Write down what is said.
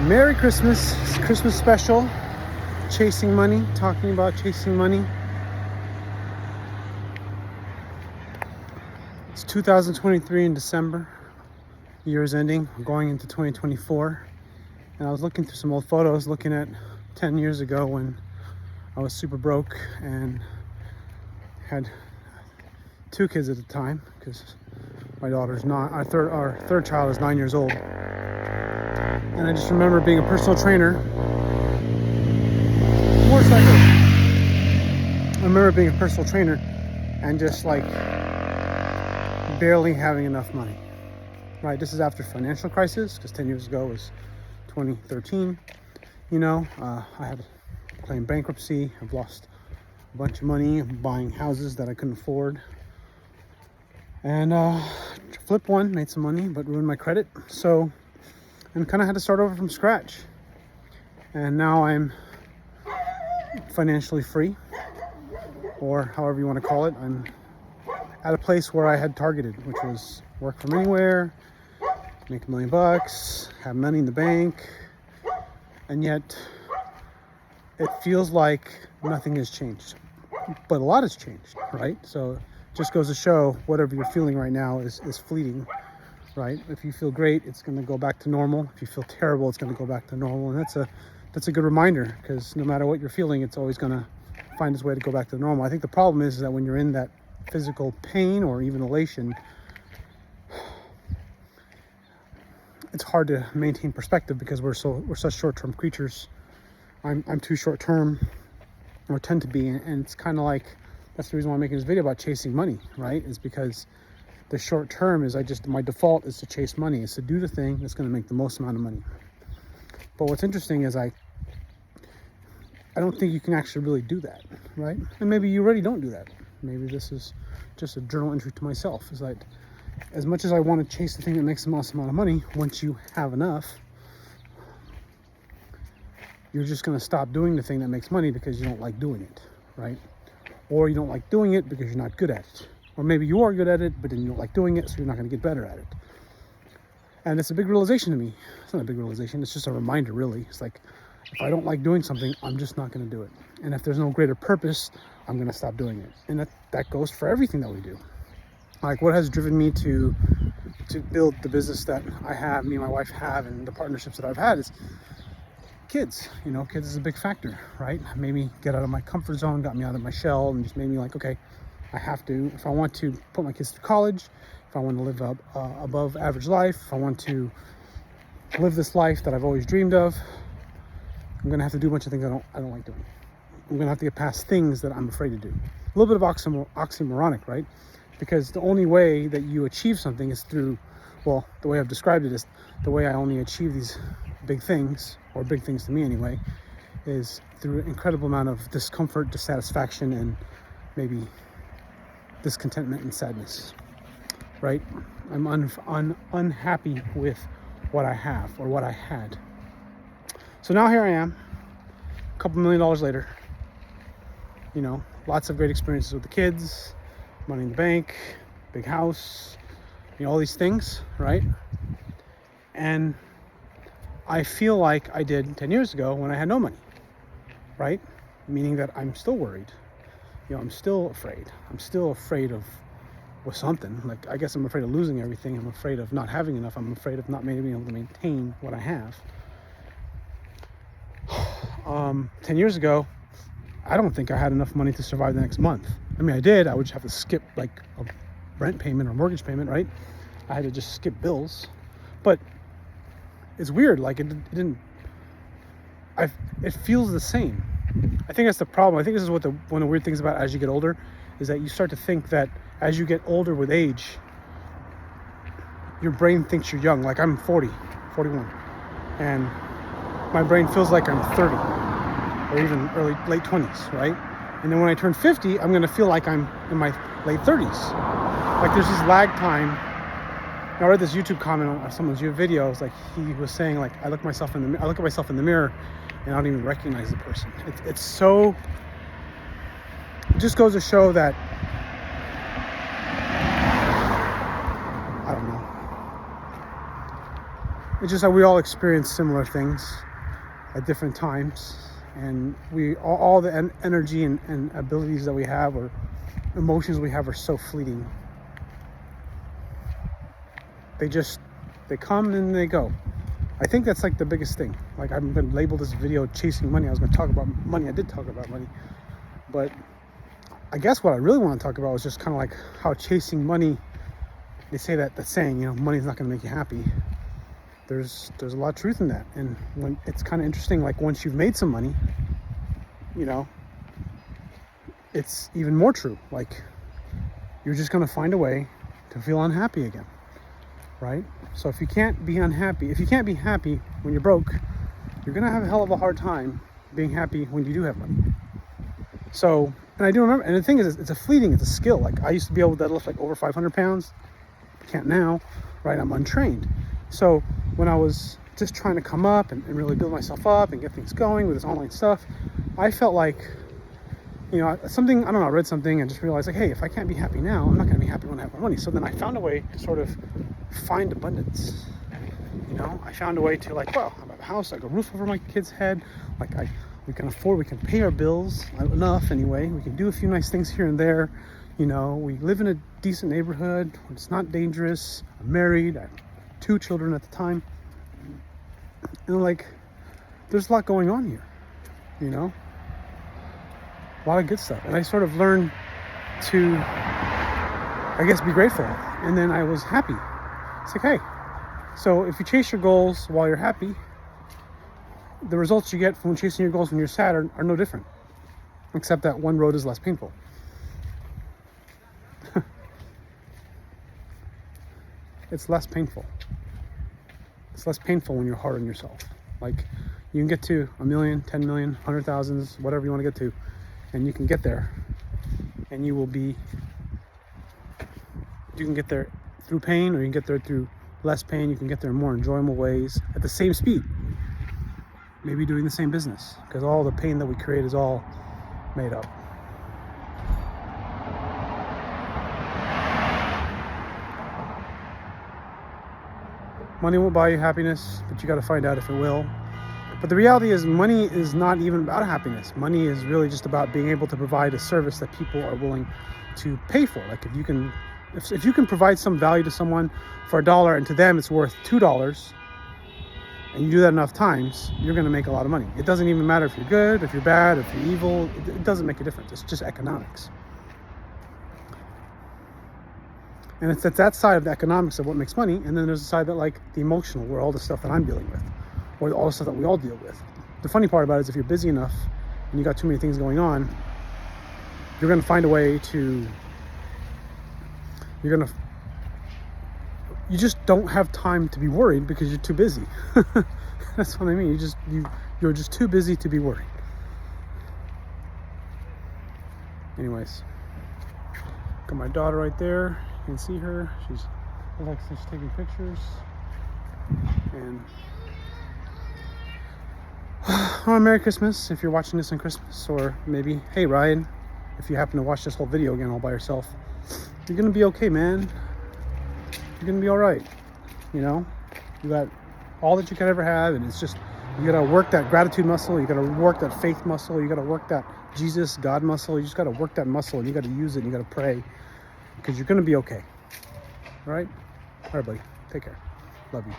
Merry Christmas. It's Christmas special. Chasing money, talking about chasing money. It's 2023 in December. Year is ending. We're going into 2024. And I was looking through some old photos, looking at 10 years ago when I was super broke and had 2 kids at the time, because my daughter's not, our third child is 9 years old. And I just remember being a personal trainer. Motorcycle. I remember being a personal trainer and just like barely having enough money. Right, this is after financial crisis, because 10 years ago was 2013. I had claimed bankruptcy. I've lost a bunch of money buying houses that I couldn't afford. And flipped one, made some money, but ruined my credit. And kind of had to start over from scratch. And now I'm financially free, or however you want to call it. I'm at a place where I had targeted, which was work from anywhere, make $1 million, have money in the bank, and yet it feels like nothing has changed. But a lot has changed, right? So it just goes to show whatever you're feeling right now is fleeting. Right? If you feel great, it's going to go back to normal. If you feel terrible, it's going to go back to normal. And that's a good reminder, because no matter what you're feeling, it's always going to find its way to go back to normal. I think the problem is that when you're in that physical pain or even elation, it's hard to maintain perspective, because we're such short-term creatures. I'm too short-term, or tend to be, and it's kind of like, that's the reason why I'm making this video about chasing money, right? Is because the short term is my default is to chase money. It's to do the thing that's going to make the most amount of money. But what's interesting is I don't think you can actually really do that, right? And maybe you already don't do that. Maybe this is just a journal entry to myself. It's like, as much as I want to chase the thing that makes the most amount of money, once you have enough, you're just going to stop doing the thing that makes money because you don't like doing it, right? Or you don't like doing it because you're not good at it. Or maybe you are good at it, but then you don't like doing it, so you're not going to get better at it. And it's a big realization to me. It's not a big realization. It's just a reminder, really. It's like, if I don't like doing something, I'm just not going to do it. And if there's no greater purpose, I'm going to stop doing it. And that goes for everything that we do. Like, what has driven me to build the business that I have, me and my wife have, and the partnerships that I've had is kids. Kids is a big factor, right? Made me get out of my comfort zone, got me out of my shell, and just made me like, okay, I have to, if I want to put my kids through college, if I want to live above average life, if I want to live this life that I've always dreamed of, I'm going to have to do a bunch of things I don't like doing. I'm going to have to get past things that I'm afraid to do. A little bit of oxymoronic, right? Because the only way that you achieve something is through, well, the way I've described it is the way I only achieve these big things, or big things to me anyway, is through an incredible amount of discomfort, dissatisfaction, and maybe discontentment and sadness, right? I'm unhappy with what I have, or what I had. So now here I am, a couple $1 million later. Lots of great experiences with the kids, money in the bank, big house, all these things, right? And I feel like I did 10 years ago when I had no money, right? Meaning that I'm still worried. I'm still afraid. I'm still afraid of something. Like, I guess I'm afraid of losing everything. I'm afraid of not having enough. I'm afraid of not being able to maintain what I have. 10 years ago, I don't think I had enough money to survive the next month. I mean, I did. I would just have to skip like a rent payment or mortgage payment, right? I had to just skip bills. But it's weird. Like, it feels the same. I think that's the problem. I think this is one of the weird things about as you get older, is that you start to think that as you get older with age, your brain thinks you're young. Like, I'm 41, and my brain feels like I'm 30, or even late 20s, right? And then when I turn 50, I'm going to feel like I'm in my late 30s. Like, there's this lag time. I read this YouTube comment on someone's video. It's like, he was saying, like, I look at myself in the mirror, and I don't even recognize the person. It's so, it just goes to show that, I don't know. It's just that we all experience similar things at different times, and we all the energy and abilities that we have or emotions we have are so fleeting. They come and they go. I think that's like the biggest thing. Like, I'm going to label this video chasing money. I was going to talk about money. I did talk about money, but I guess what I really want to talk about was just kind of like how chasing money, they say that saying, you know, money's not going to make you happy. There's a lot of truth in that. And when it's kind of interesting, like once you've made some money, you know, it's even more true. Like, you're just going to find a way to feel unhappy again, right? So if you can't be happy when you're broke, you're going to have a hell of a hard time being happy when you do have money. So, and I do remember, and the thing is, it's a skill. Like, I used to be able to deadlift like over 500 pounds. Can't now, right? I'm untrained. So when I was just trying to come up and really build myself up and get things going with this online stuff, I felt like, you know, I read something and just realized like, hey, if I can't be happy now, I'm not going to be happy when I have more money. So then I found a way to sort of find abundance. You know, I found a way to like, well, I have a house, like a roof over my kid's head. Like we can pay our bills enough anyway. We can do a few nice things here and there. You know, we live in a decent neighborhood. It's not dangerous. I'm married. I have 2 children at the time. And like, there's a lot going on here, you know? A lot of good stuff. And I sort of learned to, I guess, be grateful. And then I was happy. It's like, hey, so if you chase your goals while you're happy, the results you get from chasing your goals when you're sad are no different. Except that one road is less painful. It's less painful. It's less painful when you're hard on yourself. Like, you can get to 1 million, 10 million, 100,000, whatever you want to get to, and you can get there, and you can get there through pain, or you can get there through less pain. You can get there in more enjoyable ways at the same speed, maybe doing the same business, because all the pain that we create is all made up. Money won't buy you happiness, but you got to find out if it will. But the reality is, money is not even about happiness. Money is really just about being able to provide a service that people are willing to pay for. Like, if you can provide some value to someone for $1 and to them it's worth $2, and you do that enough times, you're going to make a lot of money. It doesn't even matter if you're good, if you're bad, if you're evil. It doesn't make a difference. It's just economics. And it's at that side of the economics of what makes money, and then there's the side that, like, the emotional, where all the stuff that I'm dealing with, or all the stuff that we all deal with. The funny part about it is, if you're busy enough and you got too many things going on, you're going to find a way to, you just don't have time to be worried because you're too busy. That's what I mean. You're just too busy to be worried. Anyways, got my daughter right there. You can see her. She's taking pictures. And oh, Merry Christmas if you're watching this on Christmas, or maybe, hey Ryan, if you happen to watch this whole video again all by yourself, you're gonna be okay, man. You're gonna be all right. You know, you got all that you could ever have, and it's just, you gotta work that gratitude muscle. You gotta work that faith muscle. You gotta work that Jesus, God muscle. You just gotta work that muscle, and you gotta use it. And you gotta pray, because you're gonna be okay. All right, buddy. Take care. Love you.